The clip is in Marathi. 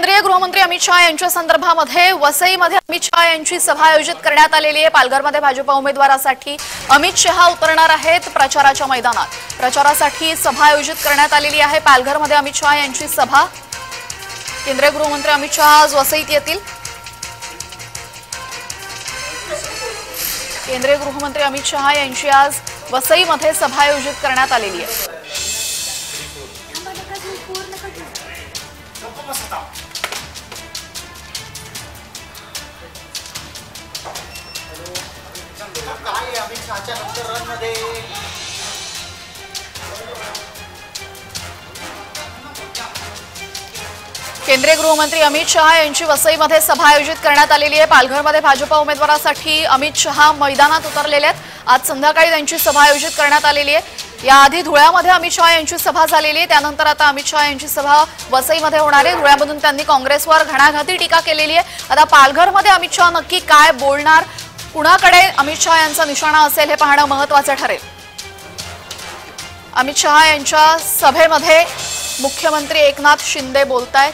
केंद्रीय गृहमंत्री अमित शहा यांच्या संदर्भामध्ये वसईमध्ये अमित शहा यांची सभा आयोजित करण्यात आलेली आहे। पालघरमध्ये भाजपा उमेदवारासाठी अमित शहा उतरणार आहेत प्रचाराच्या मैदानात। प्रचारासाठी सभा आयोजित करण्यात आलेली आहे। पालघरमध्ये अमित शहा यांची सभा। केंद्रीय गृहमंत्री अमित शहा आज वसईत येतील। केंद्रीय गृहमंत्री अमित शहा यांची आज वसईमध्ये सभा आयोजित करण्यात आलेली आहे। केंद्रीय गृहमंत्री अमित शहा यांची वसईमध्ये सभा आयोजित करण्यात आलेली आहे। पालघरमध्ये भाजपा उमेदवारासाठी अमित शहा मैदानात उतरलेले आहेत। आज संध्याकाळी त्यांची सभा आयोजित करण्यात आलेली आहे। याआधी धुळ्यामध्ये अमित शहा यांची सभा झालेली आहे। त्यानंतर आता अमित शहा यांची सभा वसईमध्ये होणार आहे। धुळ्यामधून त्यांनी काँग्रेसवर घणाघाती टीका केलेली आहे। आता पालघरमध्ये अमित शहा नक्की काय बोलणार, कुणाकडे अमित शहा यांचा निशाणा असेल हे पाहणं महत्त्वाचं ठरेल। अमित शहा यांच्या सभेमध्ये मुख्यमंत्री एकनाथ शिंदे बोलतायत।